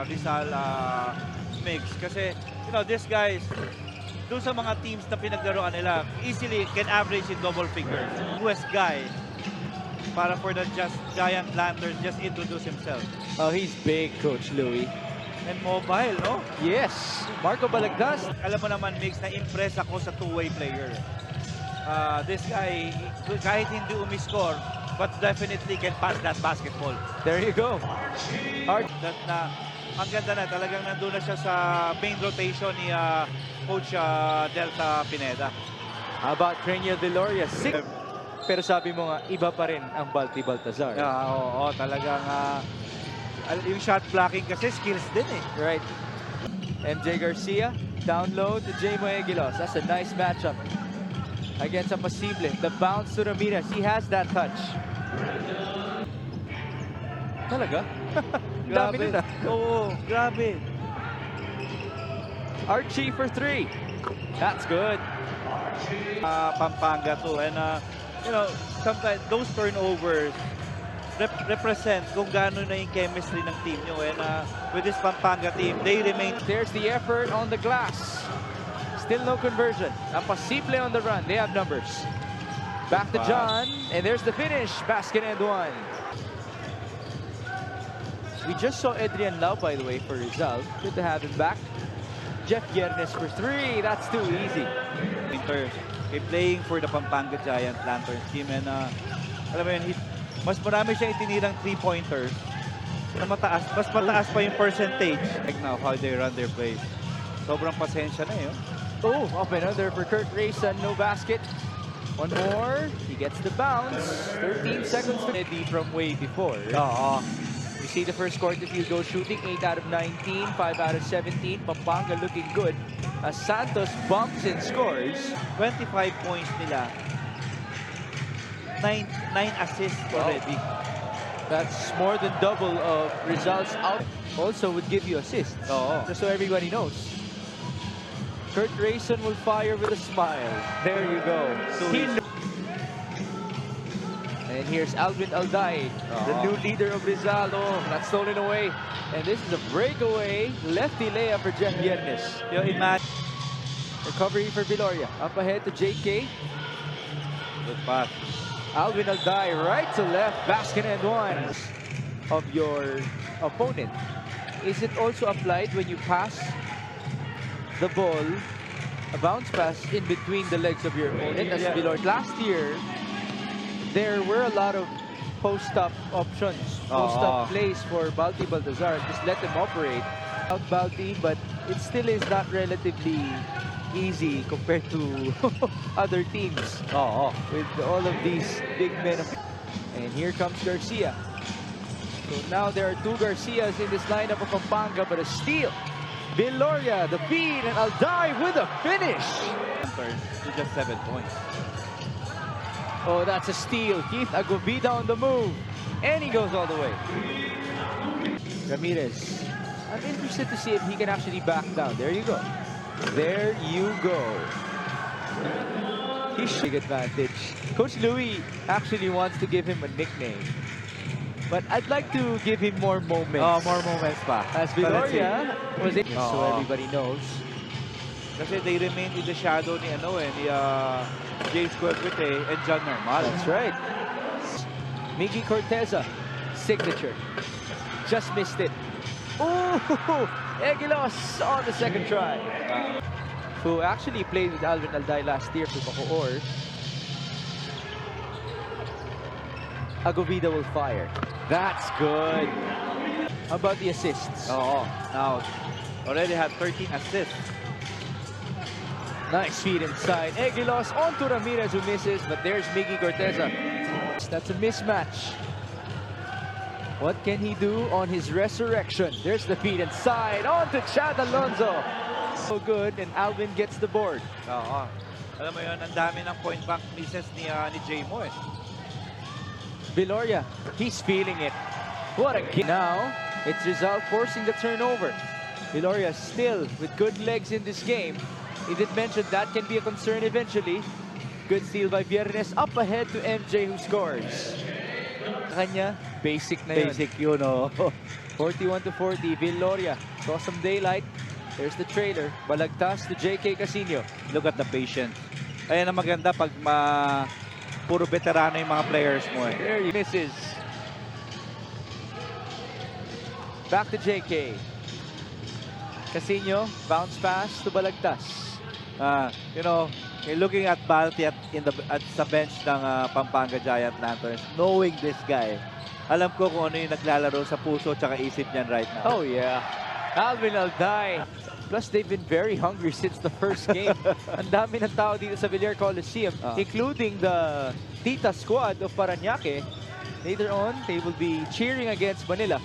Rizal mix. Kasi, you know, these guys, doon sa mga teams na pinaglaruan nila, easily can average in double figures. West guy, para for the Giant Lanterns, just introduce himself. Oh, he's big, Coach Louie. And mobile, no? Yes, Marco Balagtas. Alam mo naman, Mix, na impress ako sa two-way player. This guy, kahit hindi umiscore, but definitely can pass that basketball. There you go. Hard. That na, ang ganda na, talagang nandun na siya sa main rotation ni Coach Delta Pineda. How about Crania Viloria? Pero sabi mo nga, iba pa rin ang Balti Baltazar. Oo, talagang yung shot blocking kasi skills din eh. Right. MJ Garcia, down low to Jaymo Eguilos. That's a nice matchup against a Pasible. The bounce to Ramirez. He has that touch. Talaga? Dami Grabe. nila. Oo, grabe. Archie for three. That's good. Pampanga too. And, you know, sometimes those turnovers represent kung gaano na yung chemistry ng team nyo. And with this Pampanga team, they remain... There's the effort on the glass. Still no conversion. A Pasible on the run. They have numbers. Back to John. And there's the finish. Basket and one. We just saw Adrian Lau, by the way, for Rizal. Good to have him back. Jeff Yernes for three. That's too easy. Playing for the Pampanga Giant Lanterns team. And alam mo yun, mas marami siyang itinirang three-pointers na mataas. Mas mataas pa yung percentage. Like now, how they run their plays. Sobrang pasensya na yun. Oh, up another for Kurt Rayson. No basket. One more. He gets the bounce. 13 seconds to ready from way before. You see the first quarter field goal shooting. 8 out of 19. 5 out of 17. Pampanga looking good. As Santos bumps and scores. 25 points nila. 9 assists already. That's more than double of results out. Also would give you assists. Just so everybody knows. Kurt Rayson will fire with a smile. There you go. And here's Alvin Alday, the new leader of Rizal. Oh, that's stolen away. And this is a breakaway. Lefty layup for Jeff Yernes. Recovery for Viloria. Up ahead to JK. Good pass. Alvin Alday right to left. Basket and one of your opponent. Is it also applied when you pass the ball, a bounce pass in between the legs of your opponent? As Viloria. Last year, there were a lot of post-up options, post-up plays for Balti Baltazar. Just let them operate out Balti, but it still is not relatively easy compared to other teams. With all of these big men. And here comes Garcia. So now there are two Garcias in this lineup of Pampanga, but a steal. Viloria, the feed, and Alday with a finish. To just 7 points. Oh, that's a steal. Keith Agobida on the move. And he goes all the way. Ramirez. I'm interested to see if he can actually back down. There you go. There you go. He's big advantage. Coach Louie actually wants to give him a nickname. But I'd like to give him more moments. More moments pa. As Viloria was it. So everybody knows. Kasi they remain in the shadow ni James Cuequete and John Normal. That's right. Miggy Corteza, signature. Just missed it. Ooh, Eguilos on the second try. Who actually played with Alvin Alday last year for Bacoor. Agovida will fire. That's good. How about the assists? Now, already had 13 assists. Nice feed inside. Eguilos onto Ramirez who misses, but there's Miggy Corteza. That's a mismatch. What can he do on his resurrection? There's the feed inside. Onto Chad Alonzo. So good, and Alvin gets the board. Alam mo yun, ang dami ng point back misses ni Jaymo eh. Viloria, he's feeling it. What a game. Now, it's Rizal forcing the turnover. Viloria still with good legs in this game. He did mention that can be a concern eventually. Good steal by Viernes. Up ahead to MJ who scores. Kanya, basic na yun. Basic yun, 41-40, Villoria saw some daylight. There's the trailer. Balagtas to JK Casino. Look at the patience. Ayan ang maganda pag puro veterano yung mga players mo eh. There he misses. Back to JK. Casino, bounce pass to Balagtas. You know, looking at Balti at sa bench ng Pampanga Giant Lanterns, knowing this guy, alam ko kung ano yung naglalaro sa puso at isip niyan right now. Oh yeah. Alvin Alday. Plus, they've been very hungry since the first game. Ang dami ng tao dito sa Villar Coliseum, including the Tita squad of Parañaque. Later on, they will be cheering against Manila.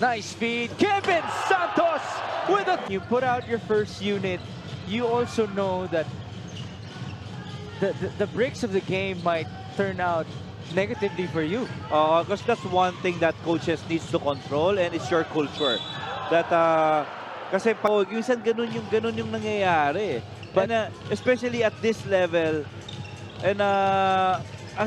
Nice feed. Kevin Santos with a... You put out your first unit, you also know that the bricks of the game might turn out negatively for you. Because that's one thing that coaches needs to control, and it's your culture. That kasi pag minsan ganun yung nangyayari. But especially at this level, and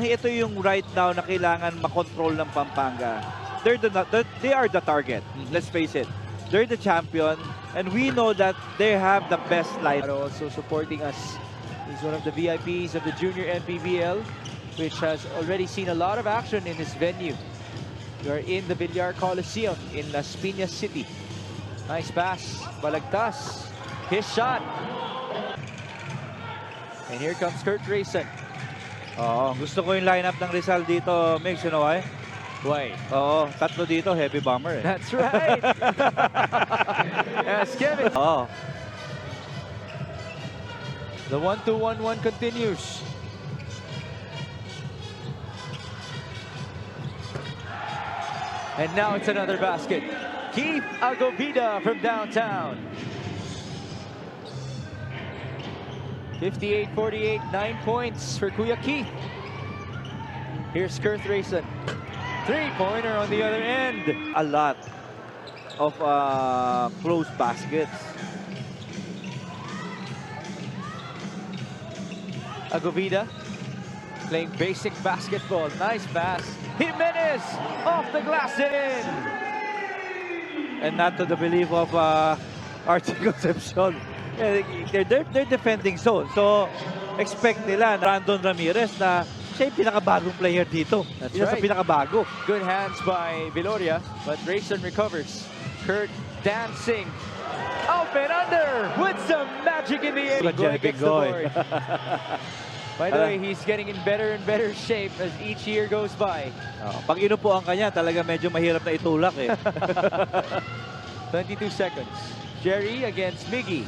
ito yung right now na kailangan makontrol ng Pampanga. They are the target. Let's face it. They're the champion, and we know that they have the best line. Also supporting us. He's one of the VIPs of the Junior MPBL, which has already seen a lot of action in this venue. We are in the Villar Coliseum in Las Piñas City. Nice pass, Balagtas. His shot. And here comes Kurt Rayson. Gusto ko yung lineup ng Rizal dito, Mix, you know why? Why? Tatlo dito, heavy bomber eh. That's right. Yes, Kevin. The 1-2-1-1 continues. And now it's another basket. Keith Agovida from downtown. 58-48, 9 points for Kuya Keith. Here's Kurt Rayson. Three-pointer on the other end. A lot of close baskets. Agovida playing basic basketball. Nice pass. Jimenez off the glass and in. And not to the belief of Archie Concepcion. They're defending zone. So, expect nila na Brandon Ramirez na siya yung pinakabagong player dito. That's right. Sa pinakabago. Good hands by Villoria, but Rayson recovers. Kurt dancing. Up and under with some magic in the air. Pingoy gets the board. By the way, he's getting in better and better shape as each year goes by. Pag inupuan ka niya, talaga medyo mahirap na itulak eh. 22 seconds. Jerry against Miggy.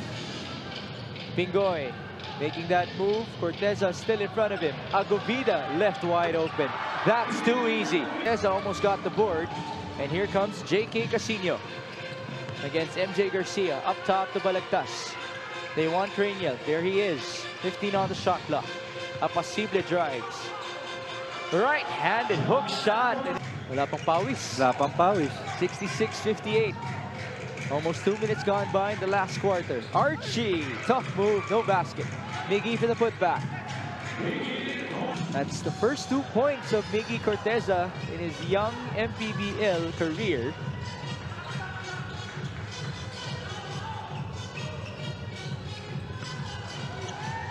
Pingoy making that move. Corteza still in front of him. Agovida left wide open. That's too easy. Corteza almost got the board. And here comes JK Casino against MJ Garcia. Up top to Balagtas. They want Traniel. There he is. 15 on the shot clock. Apacible drives. Right-handed hook shot. Wala pang pawis. Wala pang pawis. 66-58. Almost 2 minutes gone by in the last quarter. Archie, tough move, no basket. Miggy for the putback. That's the first 2 points of Miggy Corteza in his young MPBL career.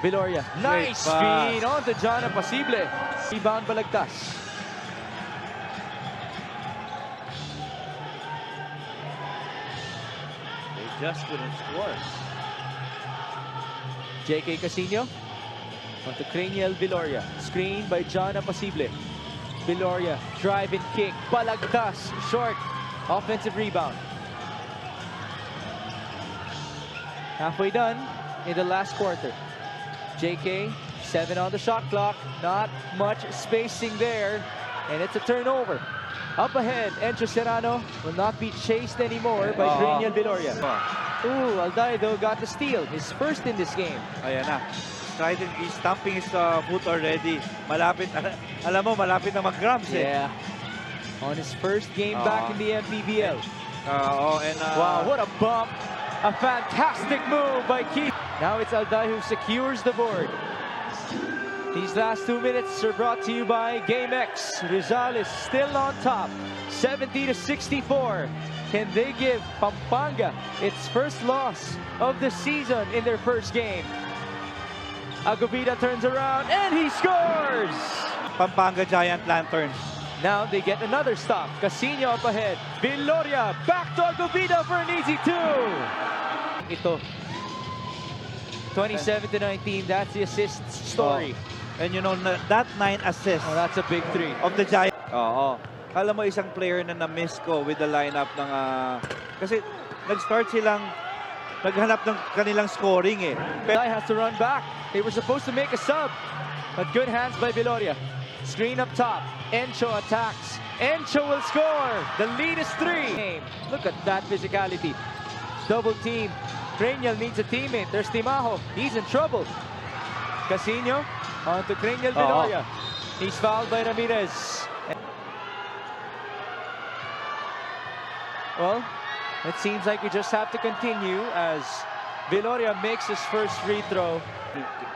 Villoria, nice feed onto John Apacible. Rebound Balagtas. Just couldn't score. JK Casino onto Craniel Villoria. Screen by John Apacible. Villoria, drive and kick. Balagtas, short. Offensive rebound. Halfway done in the last quarter. JK, 7 on the shot clock. Not much spacing there. And it's a turnover. Up ahead, Encho Serrano will not be chased anymore by Craniel Villoria. Ooh, Aldaido got the steal. His first in this game. Ayan na. He's stamping his foot already. Malapit, alam mo, malapit na mag-grabs eh. Yeah. On his first game back in the MPBL. Wow, what a bump. A fantastic move by Keith. Now it's Alday who secures the board. These last 2 minutes are brought to you by GameX. Rizal is still on top, 70-64. Can they give Pampanga its first loss of the season in their first game? Agubida turns around and he scores! Pampanga Giant Lanterns. Now they get another stop. Casino up ahead. Viloria back to Agubida for an easy 2. Ito. 27-19. That's the assist story. And you know, that 9 assists Oh, that's a big 3. of the Giant. Oo. Alam mo, isang player na na-miss ko with the lineup ng... kasi nag-start silang naghanap ng kanilang scoring eh. Guy has to run back. They were supposed to make a sub. But good hands by Viloria. Screen up top. Encho attacks. Encho will score. The lead is 3. Look at that physicality. Double team. Cranial needs a teammate. There's Timajo. He's in trouble. Casino on to Cranial Viloria. He's fouled by Ramirez. Well, it seems like we just have to continue as Viloria makes his first free throw.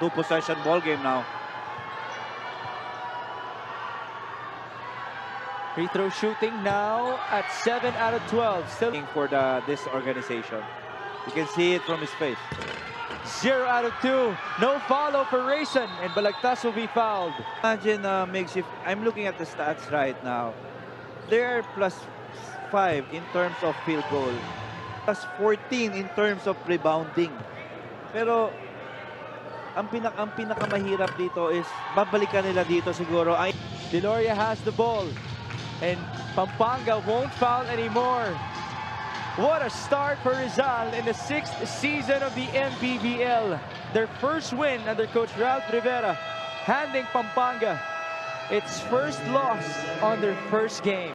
2-possession ball game now. Free throw shooting now at 7 out of 12. Still For this organization. You can see it from his face. 0 out of 2. No follow for Rayson, and Balagtas will be fouled. Imagine, Migs, if I'm looking at the stats right now, they're +5 in terms of field goal, +14 in terms of rebounding. Pero ang pinakamahirap dito is babalikan nila dito siguro ay Viloria has the ball, and Pampanga won't foul anymore. What a start for Rizal in the 6th season of the MPBL. Their first win under Coach Ralph Rivera, handing Pampanga its first loss on their first game.